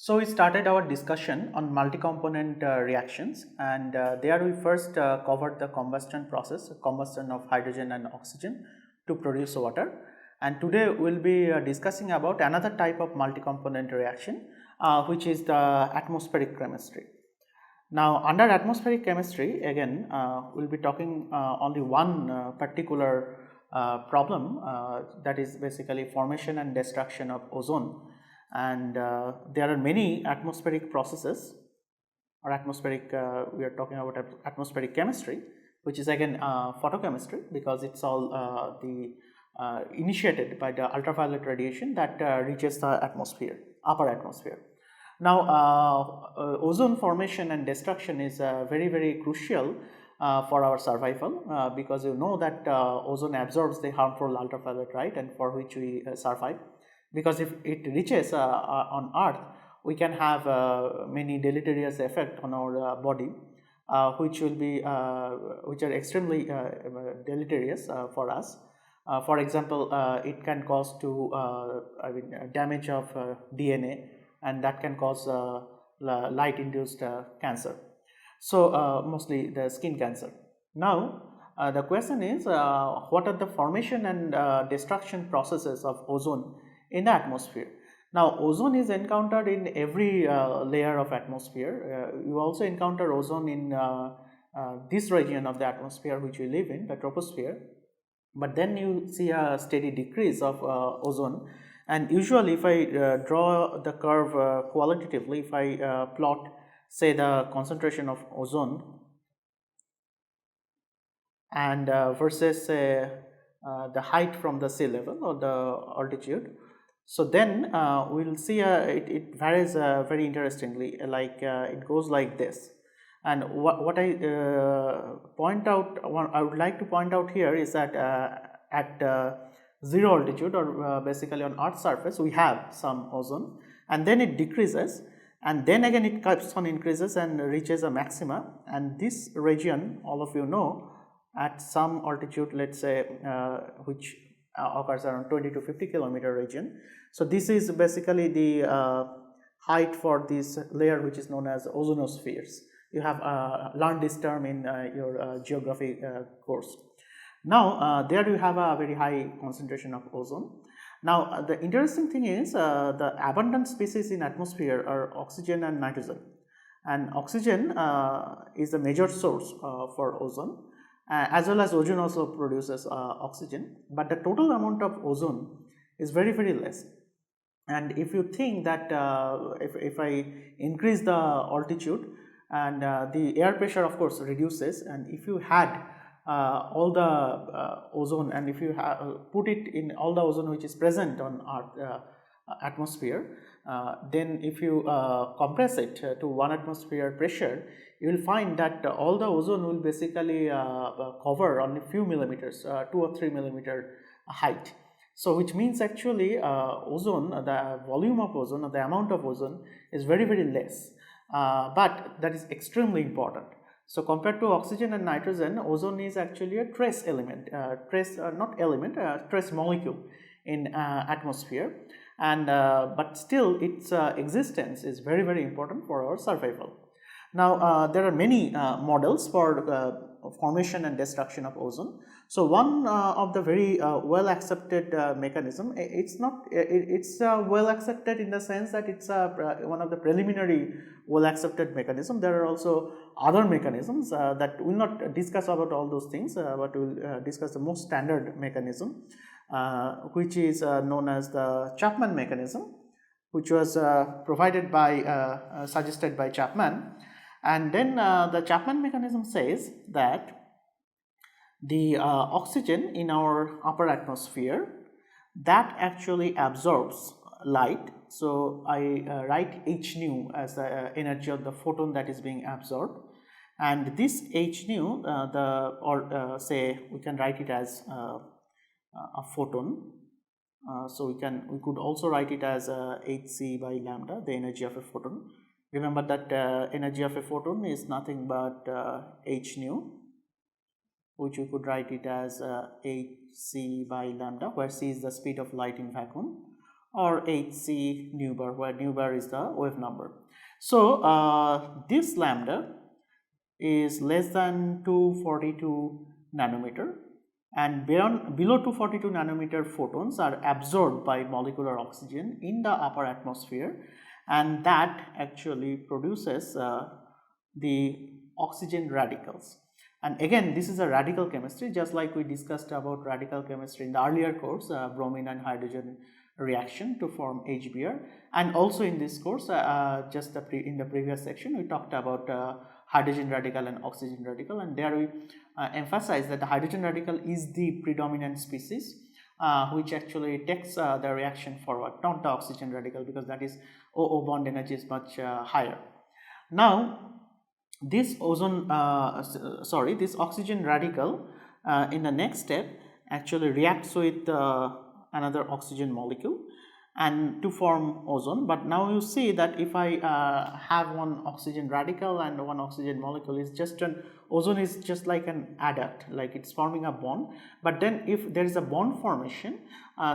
So we started our discussion on multi-component reactions, and there we first covered the combustion process, combustion of hydrogen and oxygen to produce water. And today we will be discussing about another type of multi-component reaction, which is the atmospheric chemistry. Now, under atmospheric chemistry, again, we will be talking only one particular problem, that is basically formation and destruction of ozone. And there are many atmospheric processes or atmospheric, we are talking about atmospheric chemistry, which is again photochemistry, because it's all initiated by the ultraviolet radiation that reaches the atmosphere, upper atmosphere. Now, ozone formation and destruction is very crucial for our survival, because you know that ozone absorbs the harmful ultraviolet light, and for which we survive. Because if it reaches on Earth, we can have many deleterious effects on our body, which are extremely deleterious for us. For example, it can cause damage of DNA, and that can cause light induced cancer. So mostly the skin cancer. Now the question is, what are the formation and destruction processes of ozone in the atmosphere? Now, ozone is encountered in every layer of atmosphere. You also encounter ozone in this region of the atmosphere which we live in, the troposphere. But then you see a steady decrease of ozone, and usually if I draw the curve qualitatively, if I plot, say, the concentration of ozone and versus the height from the sea level or the altitude, so then we will see it varies very interestingly, like it goes like this. And what I would like to point out here is that at zero altitude, or basically on Earth's surface, we have some ozone, and then it decreases, and then again it keeps on increases and reaches a maxima. And this region, all of you know, at some altitude, let's say which occurs around 20 to 50 kilometer region. So this is basically the height for this layer, which is known as ozonospheres. You have learned this term in your geography course. Now there you have a very high concentration of ozone. Now the interesting thing is the abundant species in atmosphere are oxygen and nitrogen, and oxygen is the major source for ozone. As well as ozone also produces oxygen, but the total amount of ozone is very less. And if you think that if I increase the altitude, and the air pressure of course reduces, and if you had all the ozone, and if you put it in all the ozone which is present on our atmosphere, then if you compress it to 1 atmosphere pressure, you will find that all the ozone will basically cover only few millimeters, 2 or 3 millimeter height. So which means actually ozone, the volume of ozone, or the amount of ozone is very less, but that is extremely important. So compared to oxygen and nitrogen, ozone is actually a trace element, trace molecule in atmosphere, and but still its existence is very important for our survival. Now there are many models for formation and destruction of ozone. So one of the very well accepted mechanism, it's well accepted in the sense that it's one of the preliminary well accepted mechanism. There are also other mechanisms that we will not discuss about all those things, but we will discuss the most standard mechanism, which is known as the Chapman mechanism, which was suggested by Chapman. And then the Chapman mechanism says that the oxygen in our upper atmosphere, that actually absorbs light. So I write h nu as the energy of the photon that is being absorbed, and this h nu, say we can write it as a photon. So we could also write it as hc by lambda, the energy of a photon. Remember that energy of a photon is nothing but h nu, which we could write it as hc by lambda, where c is the speed of light in vacuum, or hc nu bar, where nu bar is the wave number. So this lambda is less than 242 nanometer, and below 242 nanometer photons are absorbed by molecular oxygen in the upper atmosphere, and that actually produces the oxygen radicals. And again, this is a radical chemistry, just like we discussed about radical chemistry in the earlier course, bromine and hydrogen reaction to form HBr. And also in this course, in the previous section, we talked about hydrogen radical and oxygen radical, and there we emphasize that the hydrogen radical is the predominant species which actually takes the reaction forward, not the oxygen radical, because that is OO bond energy is much higher. Now this this oxygen radical in the next step actually reacts with another oxygen molecule and to form ozone. But now you see that if I have one oxygen radical and one oxygen molecule, is just an ozone is just like an adduct, like it's forming a bond. But then if there is a bond formation,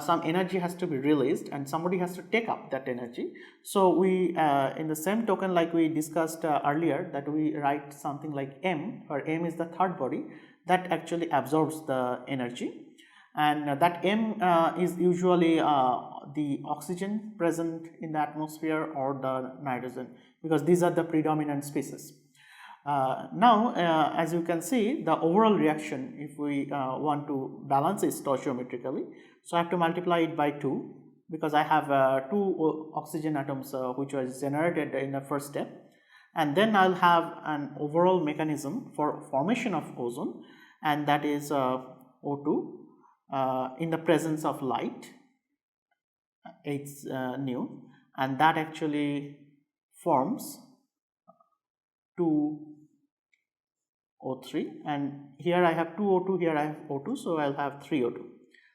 some energy has to be released and somebody has to take up that energy. So we in the same token, like we discussed earlier, that we write something like M, where M is the third body that actually absorbs the energy. And that M is usually the oxygen present in the atmosphere or the nitrogen, because these are the predominant species. Now as you can see, the overall reaction, if we want to balance it stoichiometrically, so I have to multiply it by 2, because I have 2 oxygen atoms which was generated in the first step, and then I'll have an overall mechanism for formation of ozone, and that is O2 in the presence of light, H nu, and that actually forms 2O3, and here I have 2O2, here I have O2, so I'll have 3O2.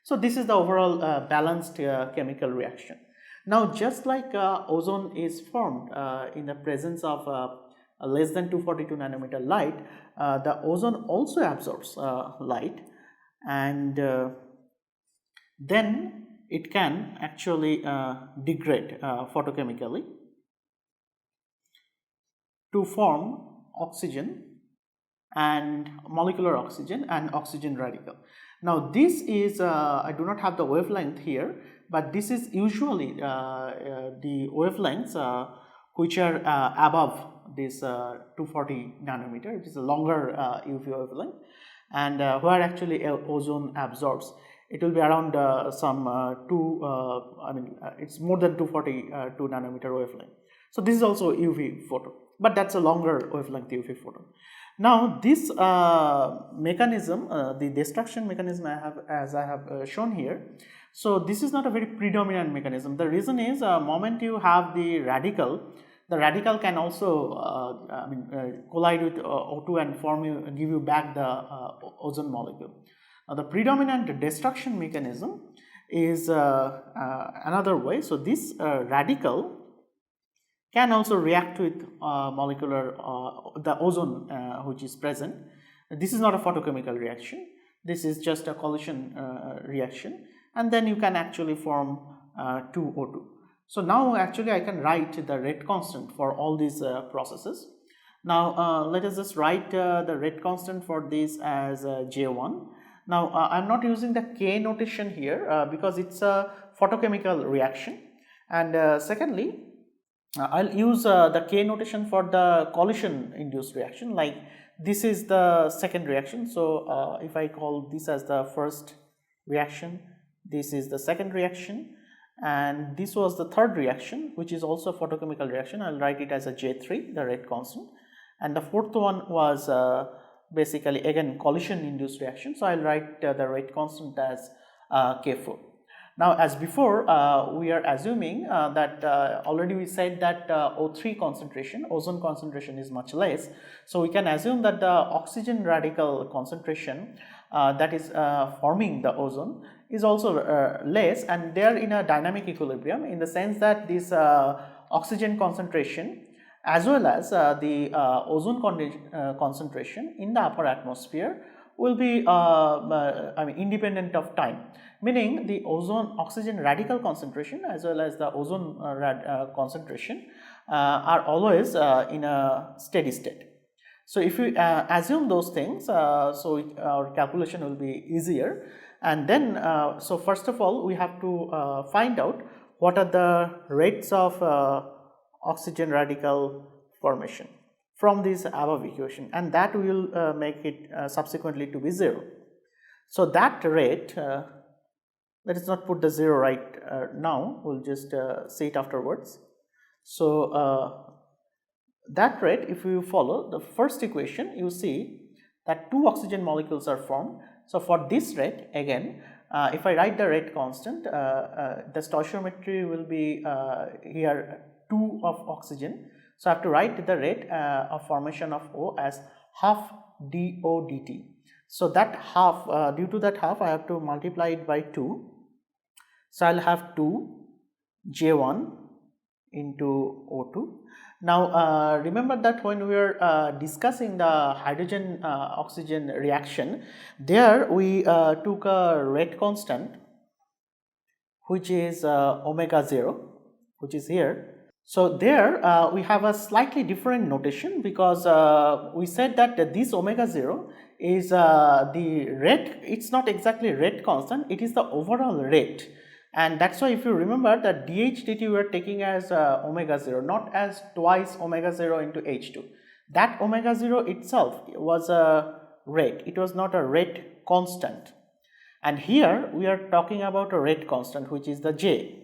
So this is the overall balanced chemical reaction. Now just like ozone is formed in the presence of less than 242 nanometer light, the ozone also absorbs light, and then it can actually degrade photochemically to form oxygen and molecular oxygen and oxygen radical. Now this is I do not have the wavelength here, but this is usually the wavelengths which are above this 240 nanometer. It is a longer UV wavelength, and where actually ozone absorbs, it will be around it's more than 242 nanometer wavelength. So this is also UV photon, but that's a longer wavelength UV photon. Now this mechanism, the destruction mechanism I have shown here. So this is not a very predominant mechanism. The reason is moment you have the radical can also collide with O2 and give you back the ozone molecule. Now the predominant destruction mechanism is another way. So this radical can also react with molecular the ozone which is present. This is not a photochemical reaction. This is just a collision reaction, and then you can actually form 2O2. So now actually I can write the rate constant for all these processes. Now let us just write the rate constant for this as J1. Now I am not using the K notation here because it's a photochemical reaction, and secondly I'll use the K notation for the collision induced reaction. Like this is the second reaction, so if I call this as the first reaction, this is the second reaction, and this was the third reaction, which is also a photochemical reaction. I'll write it as a J3, the rate constant, and the fourth one was basically again collision induced reaction, so I'll write the rate constant as K4. Now as before we are assuming that already we said that O3 concentration, ozone concentration is much less, so we can assume that the oxygen radical concentration that is forming the ozone is also less, and they are in a dynamic equilibrium, in the sense that this oxygen concentration as well as the ozone concentration in the upper atmosphere will be independent of time, meaning the ozone oxygen radical concentration as well as the ozone concentration are always in a steady state. So if we assume those things, our calculation will be easier. And then so first of all we have to find out what are the rates of oxygen radical formation from this above equation, and that will make it subsequently to be 0. So that rate, let us not put the 0 right now, we will just see it afterwards. So that rate, if you follow the first equation, you see that 2 oxygen molecules are formed. So for this rate, again, if I write the rate constant, the stoichiometry will be here 2 of oxygen. So I have to write the rate of formation of O as half dO dt. So that half, due to that half, I have to multiply it by 2. So I will have 2 J1 into O2. Now remember that when we were discussing the hydrogen oxygen reaction, there we took a rate constant which is omega 0, which is here. So there we have a slightly different notation, because we said that this omega 0 is the rate, it is not exactly rate constant, it is the overall rate. And that is why if you remember that dH dt we are taking as omega 0, not as twice omega 0 into H2. That omega 0 itself was a rate, it was not a rate constant. And here we are talking about a rate constant, which is the J.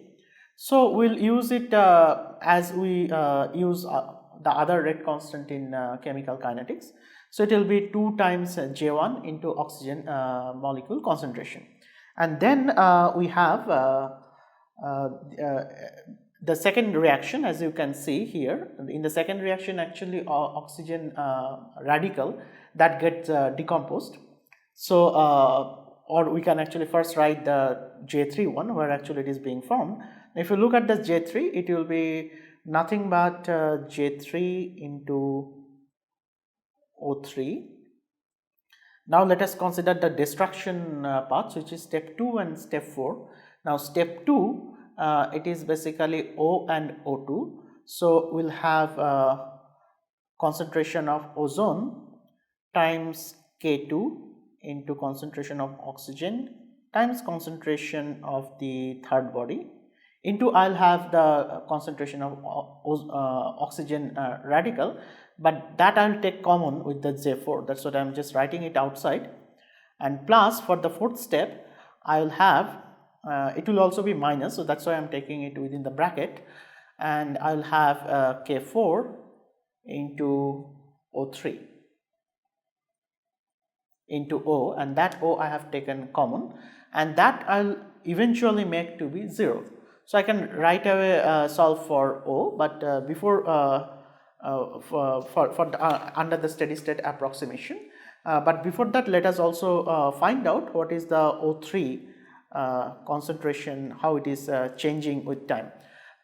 So we will use it as we use the other rate constant in chemical kinetics. So it will be 2 times J1 into oxygen molecule concentration. And then we have the second reaction, as you can see here. In the second reaction, actually oxygen radical that gets decomposed. So or we can actually first write the J3 one, where actually it is being formed. If you look at the J3, it will be nothing but J3 into O3. Now let us consider the destruction paths, which is step 2 and step 4. Now step 2, it is basically O and O2. So we will have concentration of ozone times K2 into concentration of oxygen times concentration of the third body into I will have the concentration of oxygen radical, but that I will take common with the J4, that is what I am just writing it outside, and plus for the fourth step I will have it will also be minus, so that is why I am taking it within the bracket, and I will have K4 into O3 into O, and that O I have taken common, and that I will eventually make to be 0. So I can right away solve for O, but before under the steady state approximation, but before that let us also find out what is the O3 concentration, how it is changing with time.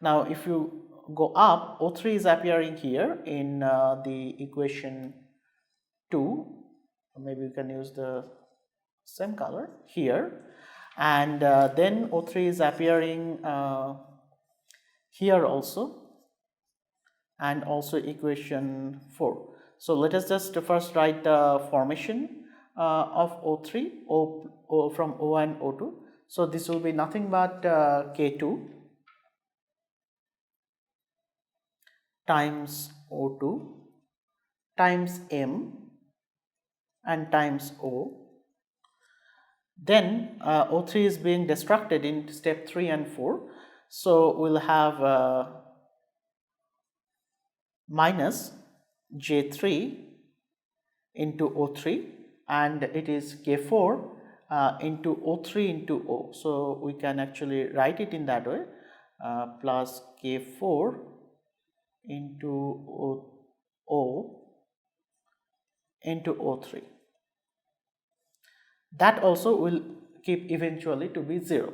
Now if you go up, O3 is appearing here in the equation 2, maybe we can use the same color here, and then O3 is appearing here also, and also equation 4. So let us just first write the formation of O3, O from O and O2. So this will be nothing but K2 times O2 times M and times O. Then O3 is being destructed in step 3 and 4. So we will have minus J3 into O3, and it is K4 into O3 into O. So we can actually write it in that way, plus K4 into O into O3. That also will keep eventually to be 0.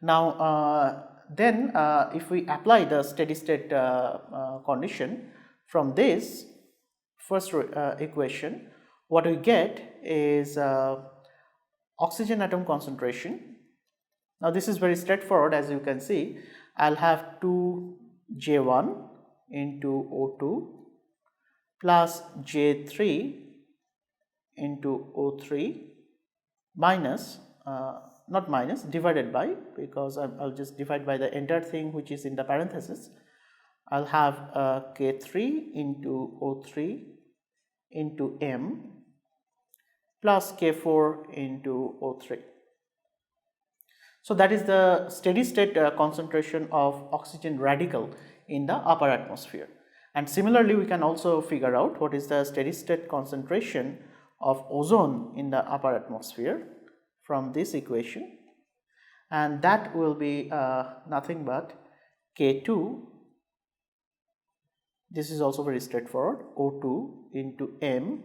Now then if we apply the steady state condition from this first equation, what we get is oxygen atom concentration. Now this is very straightforward. As you can see, I'll have 2J1 into O2 plus J3 into O3 minus, not minus, divided by, because I'll just divide by the entire thing which is in the parenthesis. I'll have K3 into O3 into M plus K4 into O3. So that is the steady state concentration of oxygen radical in the upper atmosphere. And similarly, we can also figure out what is the steady state concentration of ozone in the upper atmosphere from this equation, and that will be nothing but K2, this is also very straightforward, O2 into M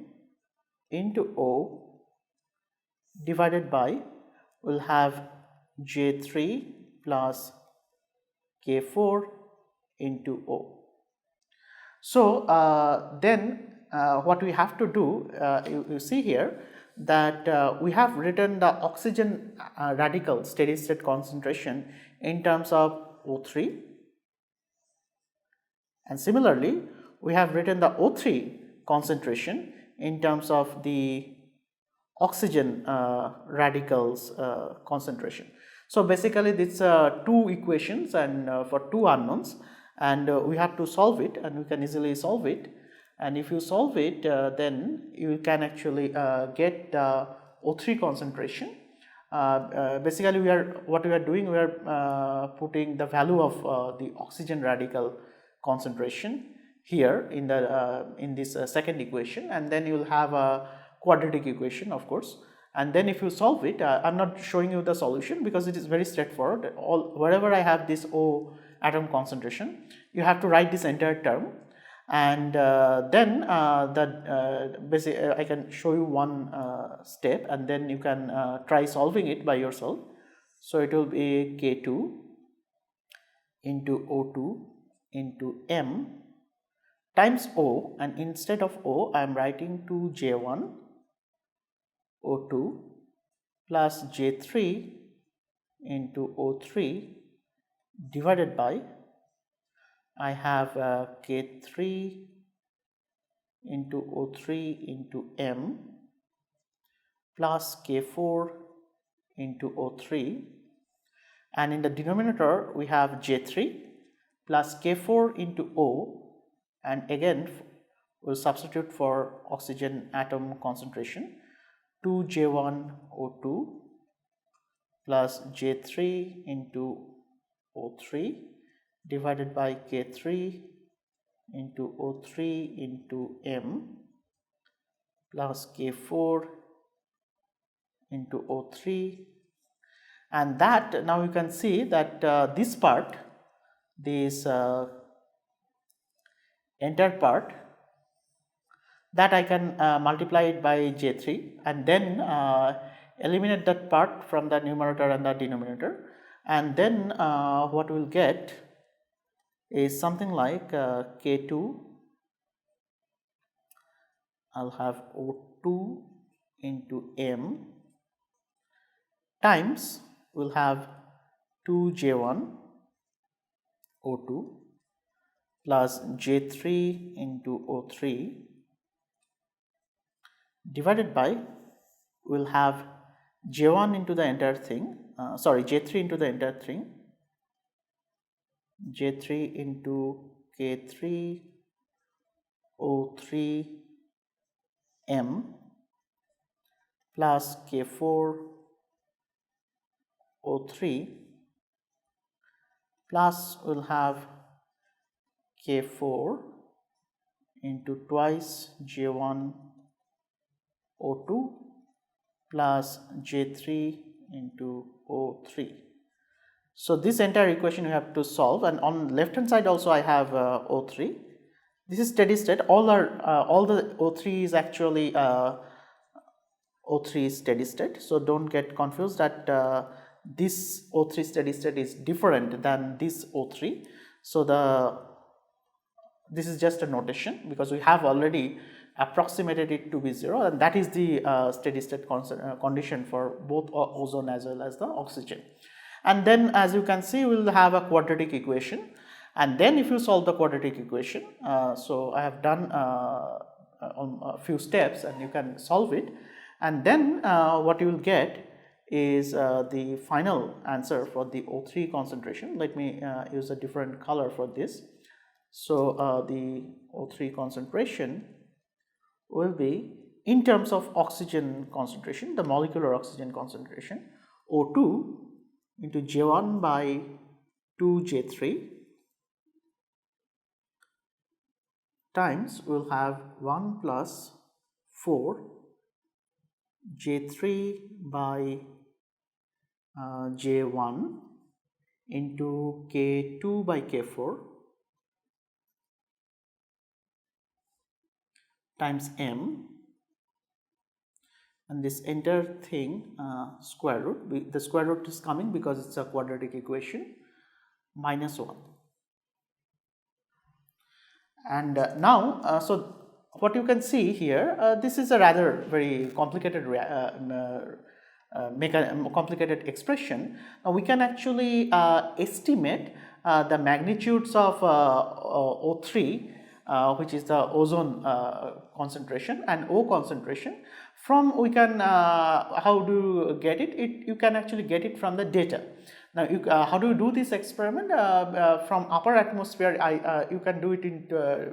into O divided by, we'll have J3 plus K4 into O. So then what we have to do, you see here that we have written the oxygen radical steady state concentration in terms of O3, and similarly we have written the O3 concentration in terms of the oxygen radicals concentration. So basically these two equations and for two unknowns, and we have to solve it, and we can easily solve it. And if you solve it, then you can actually get the O3 concentration. Basically what we are doing, we are putting the value of the oxygen radical concentration here in the in this second equation, and then you will have a quadratic equation, of course. And then if you solve it, I am not showing you the solution because it is very straightforward. Wherever I have this O atom concentration, you have to write this entire term, and then I can show you one step, and then you can try solving it by yourself. So it will be K2 into O2 into M times O, and instead of O I am writing 2J1 O2 plus J3 into O3 divided by, I have K3 into O3 into M plus K4 into O3, and in the denominator we have J3 plus K4 into O, and again we will substitute for oxygen atom concentration, 2J1 O2 plus J3 into O3 divided by K3 into O3 into M plus K4 into O3, and that now you can see that this part, this entire part, that I can multiply it by J3 and then eliminate that part from the numerator and the denominator, and then what we will get is something like K2, I'll have O2 into M times, we'll have 2J1 O2 plus J3 into O3 divided by, we'll have J1 into the entire thing, J3 into the entire thing, J3 into K3 O3 M plus K4 O3 plus we'll have K4 into twice J1 O2 plus J3 into O3. So this entire equation you have to solve, and on left hand side also I have O3. This is steady state. All the O3 is actually O3 is steady state. So don't get confused that this O3 steady state is different than this O3. So this is just a notation because we have already approximated it to be 0, and that is the steady state condition for both ozone as well as the oxygen. And then as you can see, we will have a quadratic equation, and then if you solve the quadratic equation, so I have done a few steps and you can solve it, and then what you will get is the final answer for the O3 concentration. Let me use a different color for this. So the O3 concentration will be, in terms of oxygen concentration, the molecular oxygen concentration, O2 into J1 by 2J3 times we will have 1 plus 4 J3 by J1 into K2 by K4 times M, and this entire thing square root, the square root is coming because it's a quadratic equation, minus 1. And now, so what you can see here, this is a rather very complicated complicated expression. We can actually estimate the magnitudes of O3, which is the ozone concentration, and O concentration. From we can how do you get it? You can actually get it from the data. Now, how do you do this experiment? From upper atmosphere, you can do it in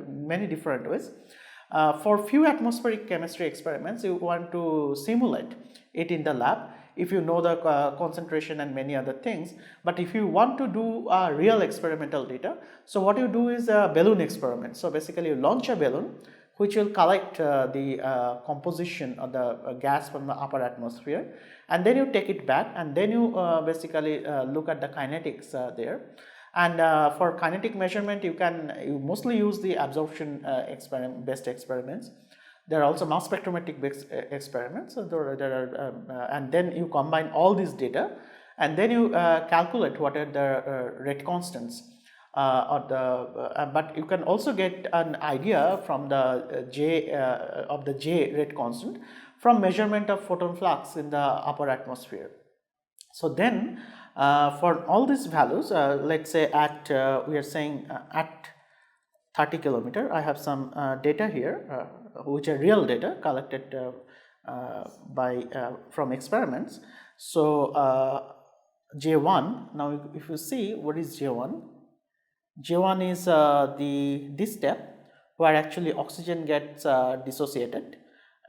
many different ways. For few atmospheric chemistry experiments, you want to simulate it in the lab if you know the concentration and many other things. But if you want to do real experimental data, so what you do is a balloon experiment. So basically, you launch a balloon which will collect the composition of the gas from the upper atmosphere, and then you take it back, and then you basically look at the kinetics there. And for kinetic measurement, you mostly use the absorption based experiments. There are also mass spectrometric based experiments. So there are, and then you combine all this data, and then you calculate what are the rate constants. But you can also get an idea from the J rate constant from measurement of photon flux in the upper atmosphere. So then for all these values, let's say at we are saying at 30 kilometer, I have some data here which are real data collected from experiments. So J1, now if you see what is J1, J1 is this step where actually oxygen gets dissociated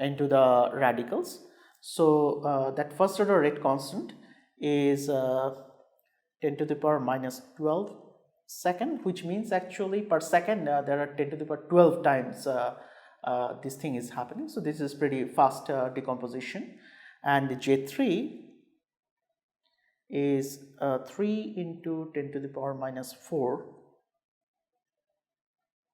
into the radicals. So that first order rate constant is 10 to the power minus 12 second, which means actually per second there are 10 to the power 12 times this thing is happening. So this is pretty fast decomposition. And the J3 is 3 into 10 to the power minus 4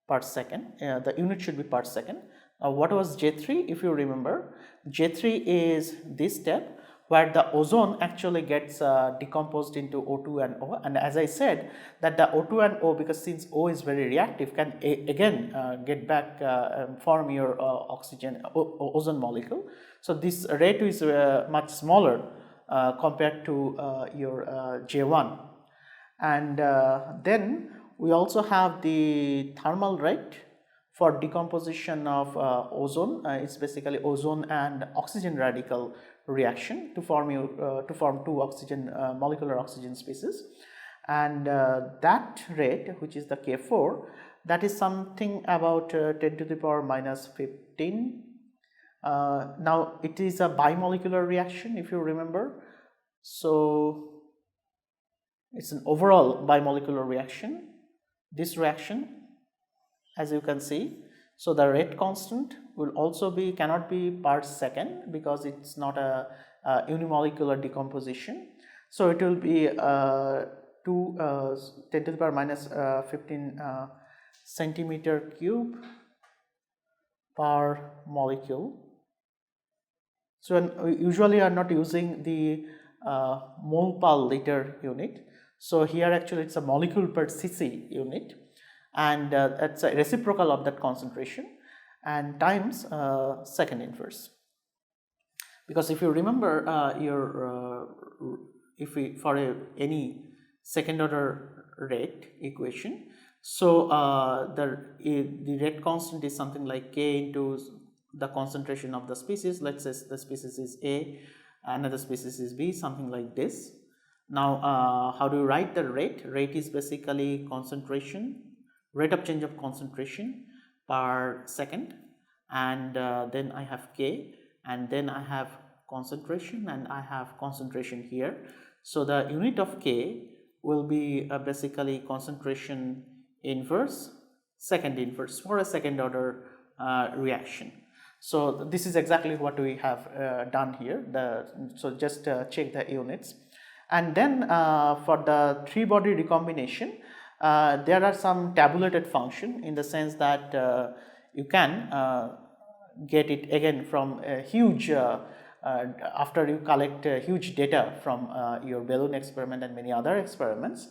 per second. The unit should be per second. What was J3? If you remember, J3 is this step where the ozone actually gets decomposed into O2 and O, and as I said that the O2 and O, because since O is very reactive, can again get back form your ozone molecule. So this rate is much smaller compared to your J1. And then we also have the thermal rate for decomposition of ozone. It's basically ozone and oxygen radical reaction to form two oxygen molecular oxygen species, and that rate, which is the K4, that is something about 10 to the power minus 15. Now it is a bimolecular reaction, if you remember. So it's an overall bimolecular reaction, this reaction, as you can see. So the rate constant will also be, cannot be per second because it's not a unimolecular decomposition. So it will be 10 to the power minus 15 centimeter cube per molecule. So usually are not using the mole per liter unit. So here actually it's a molecule per cc unit, and it's a reciprocal of that concentration. and times second inverse. Because if you remember if we for any second order rate equation, so the rate constant is something like k into the concentration of the species. Let's say the species is A, another species is B, something like this. Now how do you write the rate? Rate is basically concentration, rate of change of concentration per second, and then I have K, and then I have concentration, and I have concentration here. So the unit of K will be basically concentration inverse, second inverse for a second order reaction. So this is exactly what we have done here. So just check the units. And then for the three body recombination, there are some tabulated function, in the sense that you can get it again from a huge after you collect huge data from your balloon experiment and many other experiments.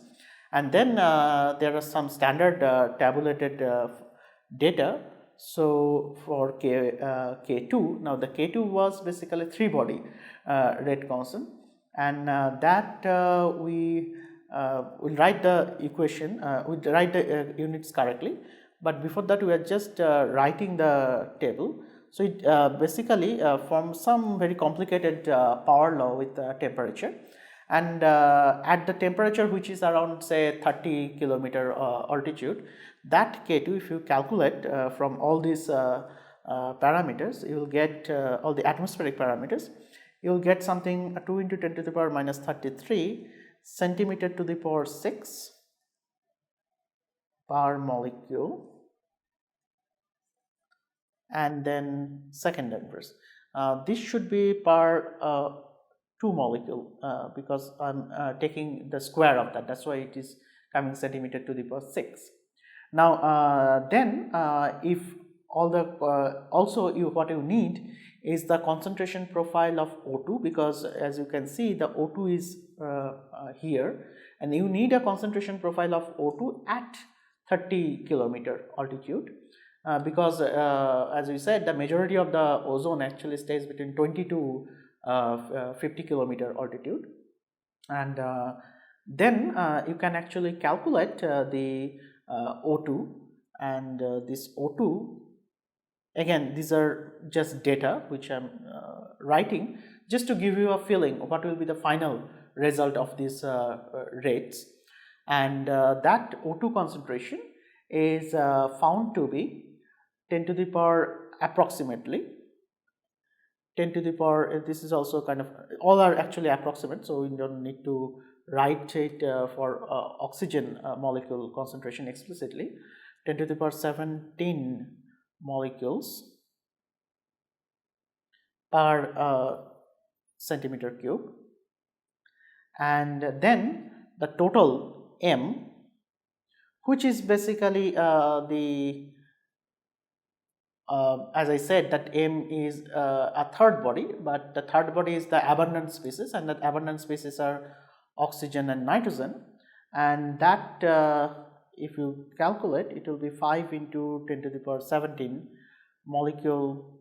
And then there are some standard tabulated data. So for K2, now the K2 was basically three body rate constant, and that we will write the equation, we write the units correctly, but before that we are just writing the table. So it basically forms some very complicated power law with temperature, and at the temperature which is around say 30 kilometer altitude, that K2, if you calculate from all these parameters, you will get all the atmospheric parameters, you will get something 2 into 10 to the power minus 33 centimeter to the power 6 per molecule, and then second inverse. This should be per 2 molecule because I am taking the square of that, that is why it is coming centimeter to the power 6. Now then if all the also what you need is the concentration profile of O2, because as you can see the O2 is here, and you need a concentration profile of O2 at 30 kilometer altitude. Because as we said, the majority of the ozone actually stays between 20 to 50 kilometer altitude, and then you can actually calculate the O2, and this O2, again these are just data which I am writing just to give you a feeling of what will be the final result of these rates, and that O2 concentration is found to be 10 to the power approximately 10 to the power, this is also kind of, all are actually approximate, so we don't need to write it for oxygen molecule concentration explicitly. 10 to the power 17 molecules per centimeter cube, and then the total M, which is basically as I said, that M is a third body, but the third body is the abundant species, and that abundant species are oxygen and nitrogen, and that if you calculate, it will be 5 into 10 to the power 17 molecule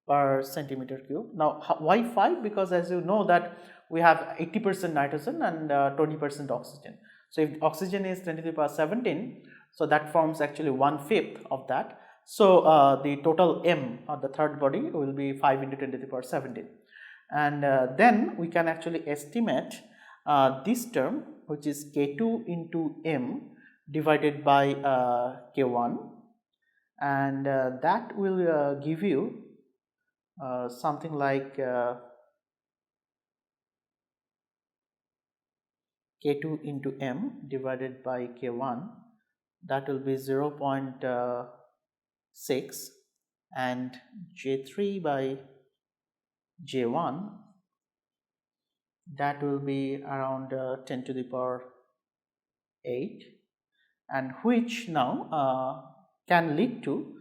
per centimeter cube. Now why 5? Because as you know that we have 80% nitrogen and 20% oxygen. So if oxygen is 10 to the power 17, so that forms actually 1/5 of that. So the total M of the third body will be 5 into 10 to the power 17, and then we can actually estimate this term, which is K2 into M divided by K1, and that will give you something like K2 into M divided by K1, that will be 0.6, and J3 by J1, that will be around 10 to the power 8, and which now can lead to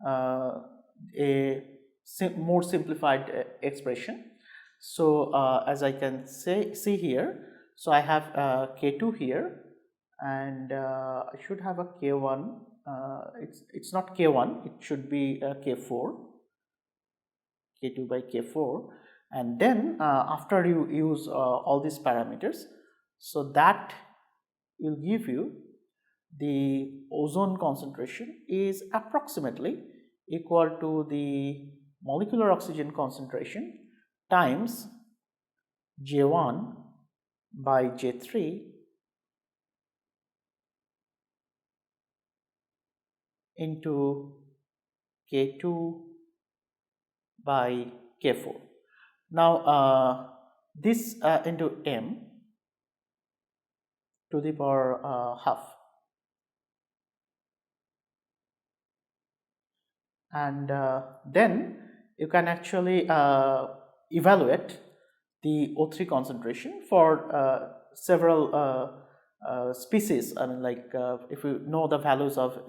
a more simplified expression. So as I can see here, so I have K2 here, and I should have a K1 it's not K1, it should be K4, K2 by K4, and then after you use all these parameters, so that will give you the ozone concentration is approximately equal to the molecular oxygen concentration times J1 by J3 into K2 by K4. Now this into m to the power half, and then you can actually evaluate the O3 concentration for several species. I mean, like if you know the values of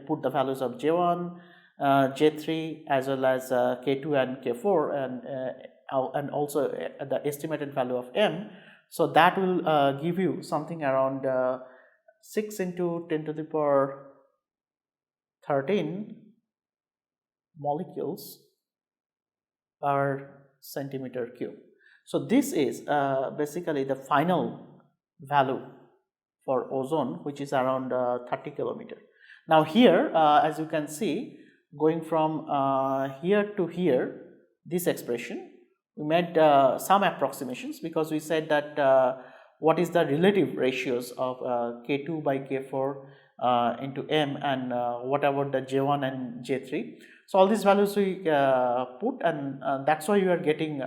put the values of J1, J3 as well as K2 and K4, and also the estimated value of m. So that will give you something around 6 into 10 to the power 13 molecules per centimeter cube. So this is basically the final value for ozone, which is around 30 kilometer. Now here, as you can see, going from here to here, this expression, we made some approximations, because we said that what is the relative ratios of K2 by K4 into m, and what about the J1 and J3. So all these values we put, and that's why you are getting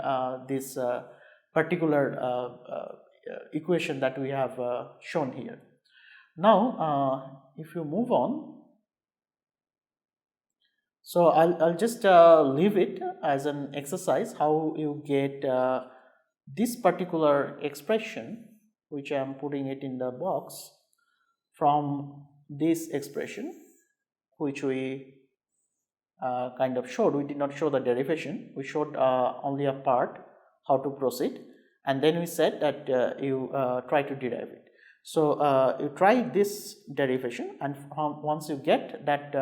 this particular equation that we have shown here. Now if you move on, so I'll just leave it as an exercise how you get this particular expression, which I am putting it in the box, from this expression, which we kind of showed. We did not show the derivation, we showed only a part how to proceed, and then we said that you try to derive it. So you try this derivation, and once you get that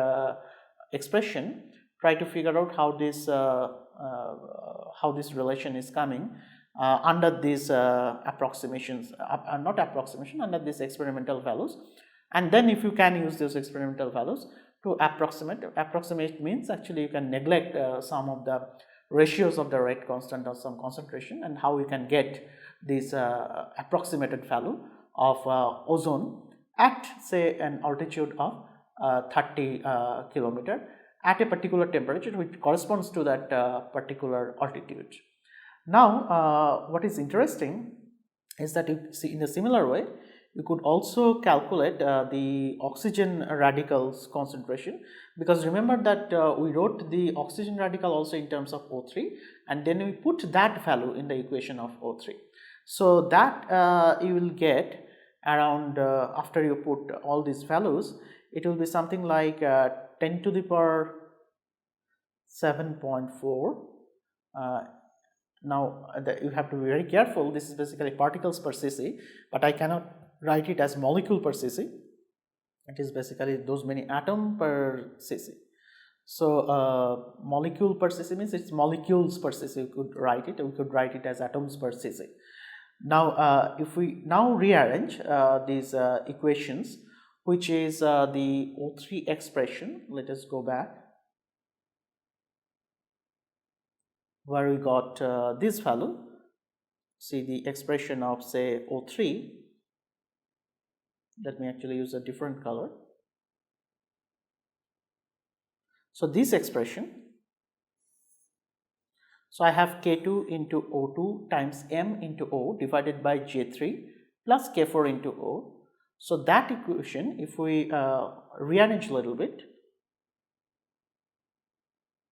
expression, try to figure out how this relation is coming under these approximations, not approximation, under these experimental values, and then if you can use those experimental values to approximate means actually you can neglect some of the ratios of the rate constant or some concentration, and how we can get this approximated value of ozone at say an altitude of 30 kilometer at a particular temperature which corresponds to that particular altitude. Now what is interesting is that you see, in a similar way you could also calculate the oxygen radicals concentration, because remember that we wrote the oxygen radical also in terms of O3, and then we put that value in the equation of O3. So that you will get around after you put all these values, it will be something like 10 to the power 7.4. Now you have to be very careful, this is basically particles per cc, but I cannot write it as molecule per cc, it is basically those many atom per cc. So molecule per cc means it's molecules per cc, we could write it as atoms per cc. Now if we now rearrange these equations, which is the O3 expression, let us go back where we got this value. See the expression of say O3, let me actually use a different color. So this expression, so I have K2 into O2 times M into O divided by J3 plus K4 into O. So that equation, if we rearrange a little bit,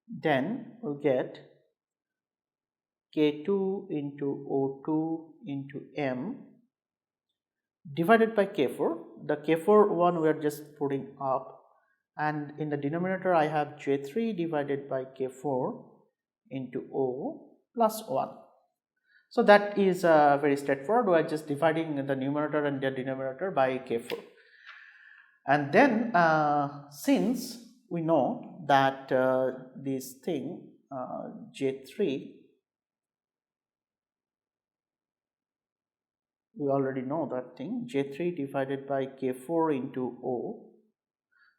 then we'll get K2 into O2 into M divided by K4. The K4 one we are just putting up, and in the denominator I have J3 divided by K4 into O plus 1. So that is very straightforward, we are just dividing the numerator and the denominator by K4. And then since we know that this thing J3, we already know that thing J3 divided by K4 into O.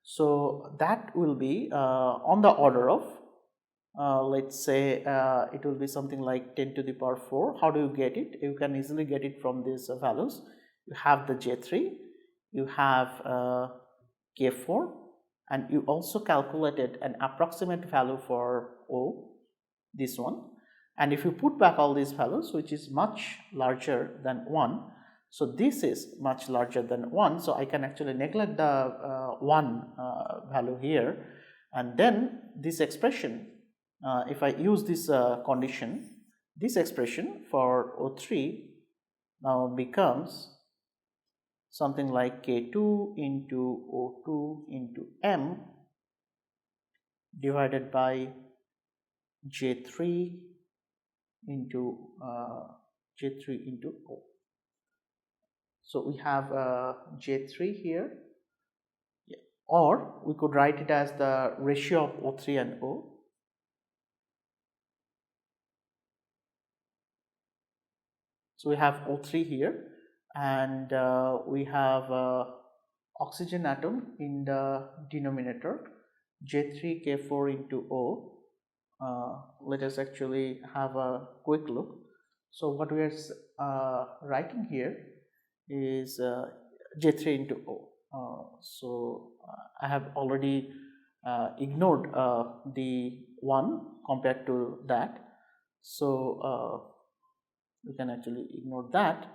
So that will be on the order of let's say it will be something like 10 to the power 4. How do you get it? You can easily get it from these values. You have the J3, you have K4, and you also calculated an approximate value for O, this one. And if you put back all these values, which is much larger than 1, so this is much larger than 1, so I can actually neglect the 1 value here, and then this expression, if I use this condition, this expression for O3 now becomes something like K2 into O2 into M divided by J3 into J3 into O. So we have J3 here, or we could write it as the ratio of O3 and O. So we have O3 here, and we have oxygen atom in the denominator, J3K4 into O. Let us actually have a quick look. So what we are writing here is J3 into O. So I have already ignored the 1 compared to that. So you can actually ignore that.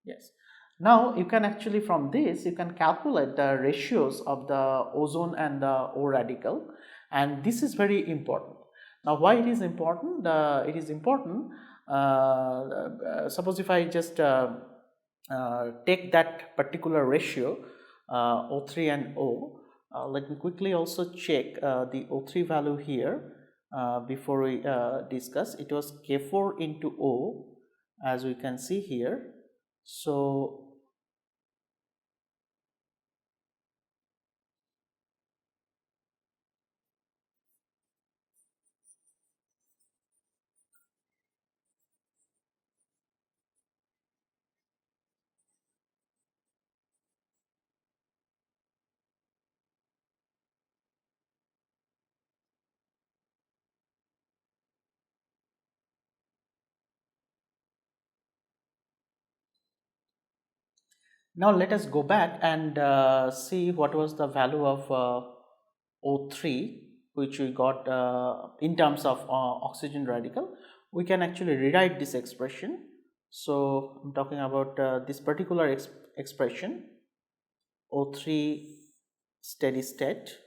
Yes. Now you can actually, from this you can calculate the ratios of the ozone and the O radical, and this is very important. Now why it is important? It is important, suppose if I just take that particular ratio O3 and O, let me quickly also check the O3 value here before we discuss. It was K4 into O, as we can see here. So now let us go back and see what was the value of O3 which we got in terms of oxygen radical. We can actually rewrite this expression. So I'm talking about this particular expression, O3 steady state,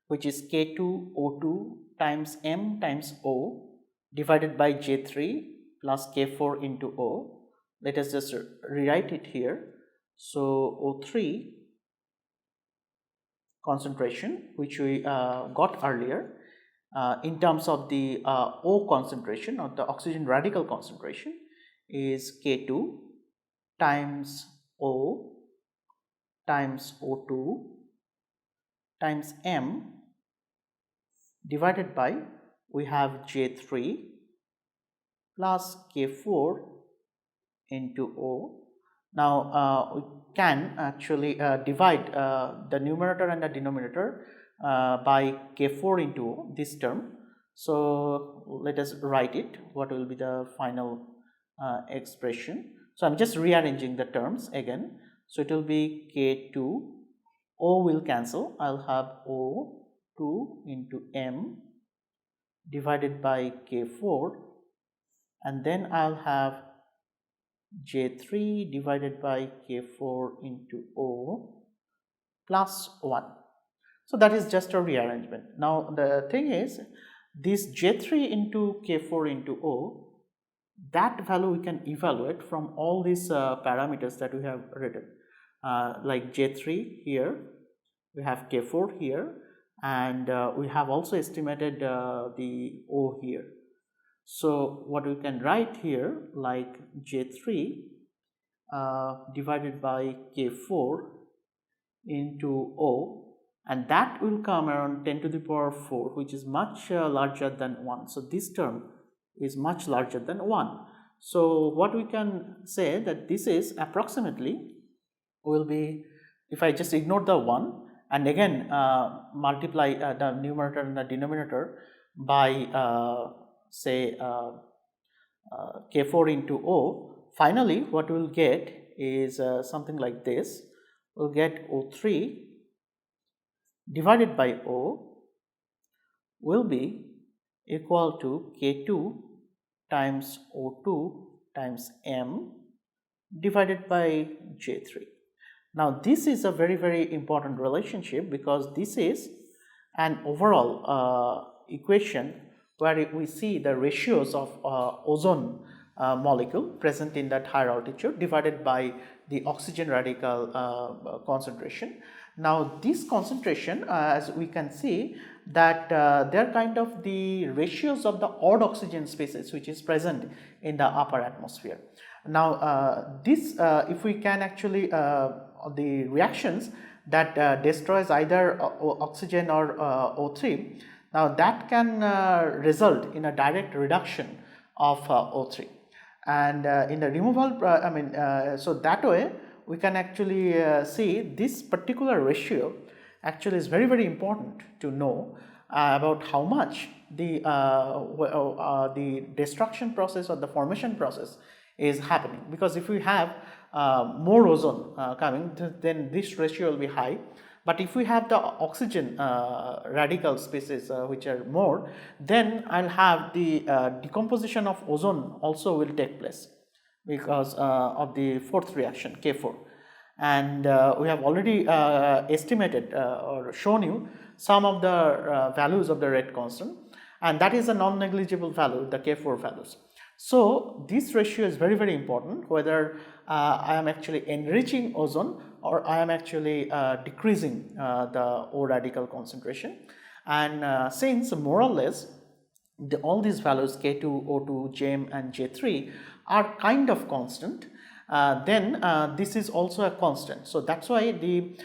which is K2O2 times M times O divided by J3 plus K4 into O. Let us just rewrite it here. So O3 concentration, which we got earlier, in terms of the O concentration or the oxygen radical concentration, is K2 times O times O2 times M divided by, we have J3 plus K4 into O. Now we can actually divide the numerator and the denominator by K4 into O, this term. So let us write it, what will be the final expression. So I'm just rearranging the terms again. So it will be K2, O will cancel, I'll have O2 into M divided by K4, and then I'll have J3 divided by K4 into O plus 1. So that is just a rearrangement. Now the thing is, this J3 into K4 into O, that value we can evaluate from all these parameters that we have written, like J3 here, we have K4 here, and we have also estimated the O here. So what we can write here, like J3 divided by K4 into O, and that will come around 10 to the power 4, which is much larger than 1. So this term is much larger than 1. So what we can say that this is approximately will be, if I just ignore the 1 and again multiply the numerator and the denominator by say K4 into O, finally what we will get is something like this. We'll get O3 divided by O will be equal to K2 times O2 times M divided by J3. Now this is a very important relationship, because this is an overall equation where we see the ratios of ozone molecule present in that higher altitude divided by the oxygen radical concentration. Now this concentration, as we can see that they are kind of the ratios of the odd oxygen species which is present in the upper atmosphere. Now this if we can actually the reactions that destroys either oxygen or O3, now that can result in a direct reduction of O3, and in the removal so that way we can actually see this particular ratio actually is very important to know about how much the destruction process or the formation process is happening, because if we have more ozone coming, then this ratio will be high. But if we have the oxygen radical species which are more, then I'll have the decomposition of ozone also will take place because of the fourth reaction K4, and we have already estimated or shown you some of the values of the rate constant, and that is a non-negligible value, the K4 values. So this ratio is very important, whether I am actually enriching ozone or I am actually decreasing the O radical concentration. And since more or less all these values K2, O2, Jm and J3 are kind of constant, then this is also a constant. So that's why the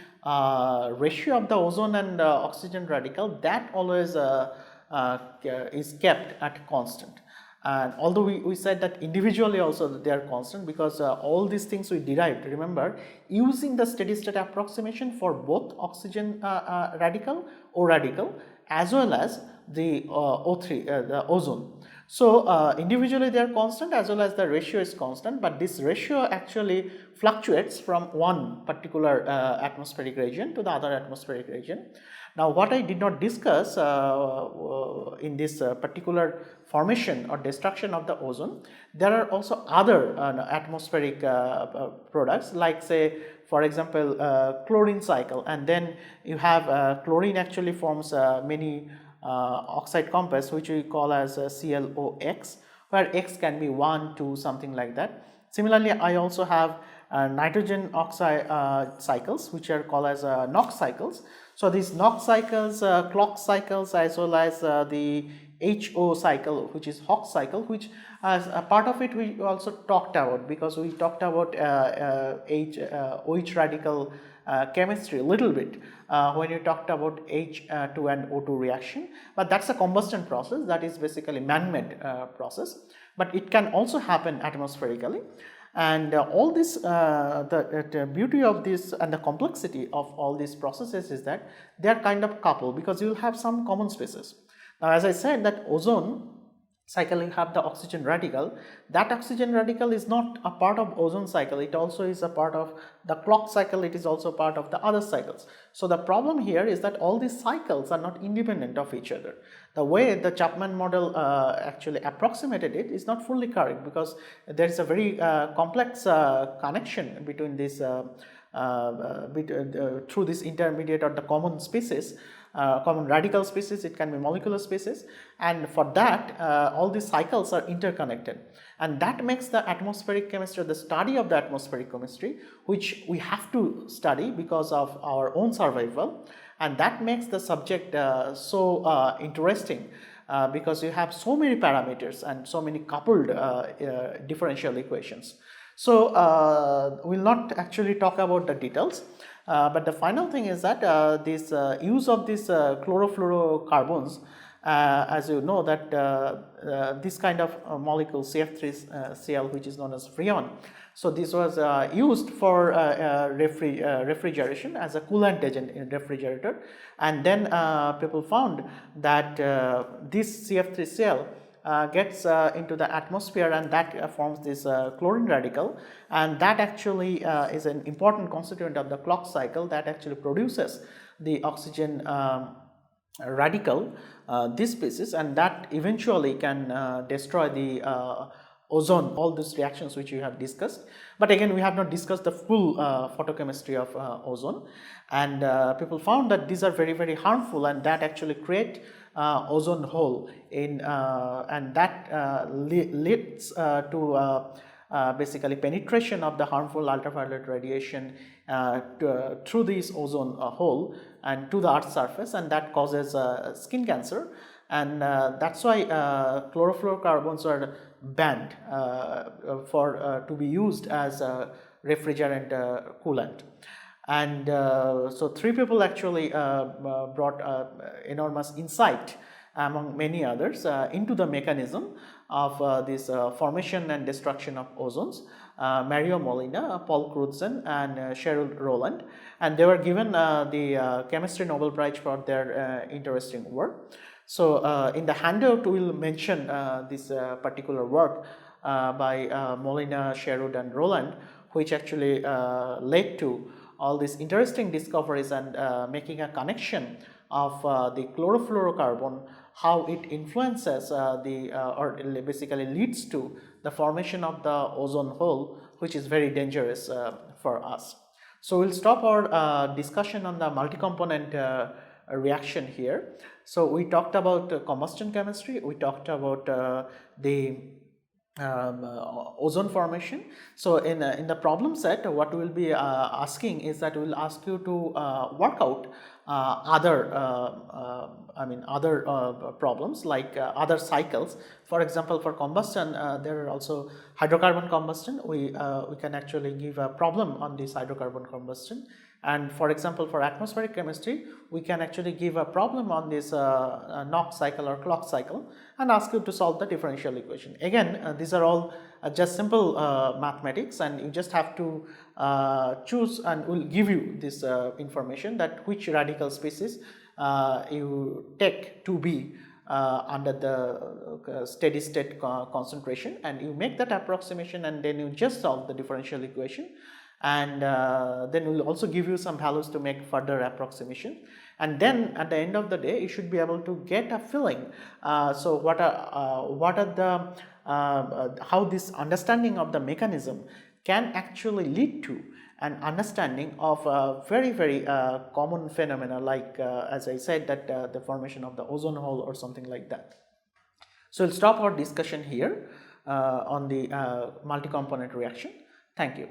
ratio of the ozone and oxygen radical, that always is kept at constant. And although we said that individually also they are constant, because all these things we derived, remember, using the steady state approximation for both oxygen radical, O radical, as well as the O3, the ozone. So individually they are constant as well as the ratio is constant, but this ratio actually fluctuates from one particular atmospheric region to the other atmospheric region. Now what I did not discuss in this particular formation or destruction of the ozone, there are also other atmospheric products, like say for example chlorine cycle, and then you have chlorine actually forms many oxide compounds which we call as ClOx, where X can be 1, 2, something like that. Similarly, I also have nitrogen oxide cycles which are called as NOC cycles. So these NOC cycles, clock cycles, as well as the HO cycle, which is Hox cycle, which as a part of it we also talked about, because we talked about OH radical chemistry a little bit when you talked about H2 and O2 reaction, but that's a combustion process, that is basically man-made process, but it can also happen atmospherically. And all this, the beauty of this and the complexity of all these processes is that they are kind of coupled, because you will have some common spaces. Now, as I said, that ozone cycle you have the oxygen radical, that oxygen radical is not a part of ozone cycle, it also is a part of the clock cycle, it is also part of the other cycles. So the problem here is that all these cycles are not independent of each other. The way the Chapman model actually approximated it is not fully correct, because there is a very complex connection between this through this intermediate or the common species, common radical species, it can be molecular species, and for that all these cycles are interconnected, and that makes the atmospheric chemistry, the study of the atmospheric chemistry, which we have to study because of our own survival, and that makes the subject so interesting, because you have so many parameters and so many coupled differential equations. So we will not actually talk about the details. But the final thing is that this use of these chlorofluorocarbons, as you know that this kind of molecule CF3Cl, which is known as freon. So this was used for refrigeration as a coolant agent in refrigerator, and then people found that this CF3Cl gets into the atmosphere, and that forms this chlorine radical, and that actually is an important constituent of the clock cycle that actually produces the oxygen radical, this species, and that eventually can destroy the ozone, all these reactions which we have discussed. But again, we have not discussed the full photochemistry of ozone, and people found that these are very harmful, and that actually create ozone hole in and that leads to basically penetration of the harmful ultraviolet radiation through this ozone hole and to the earth's surface, and that causes skin cancer, and that's why chlorofluorocarbons are banned for to be used as a refrigerant coolant. And so three people actually brought enormous insight among many others into the mechanism of this formation and destruction of ozones. Mario Molina, Paul Crutzen, and Cheryl Rowland, and they were given the Chemistry Nobel Prize for their interesting work. So in the handout we will mention this particular work by Molina, Sherwood, and Rowland, which actually led to all these interesting discoveries and making a connection of the chlorofluorocarbon, how it influences or basically leads to the formation of the ozone hole, which is very dangerous for us. So we'll stop our discussion on the multi-component reaction here. So we talked about combustion chemistry, we talked about the ozone formation. So in the problem set, what we will be asking is that we will ask you to work out other problems like other cycles. For example, for combustion, there are also hydrocarbon combustion. We can actually give a problem on this hydrocarbon combustion. And for example, for atmospheric chemistry, we can actually give a problem on this NOC cycle or clock cycle and ask you to solve the differential equation. Again, these are all just simple mathematics, and you just have to choose, and we'll give you this information that which radical species you take to be under the steady state concentration, and you make that approximation, and then you just solve the differential equation. And then we'll also give you some values to make further approximation, and then at the end of the day you should be able to get a feeling. So what are the how this understanding of the mechanism can actually lead to an understanding of a very common phenomena, like as I said, that the formation of the ozone hole or something like that. So we'll stop our discussion here on the multi-component reaction. Thank you.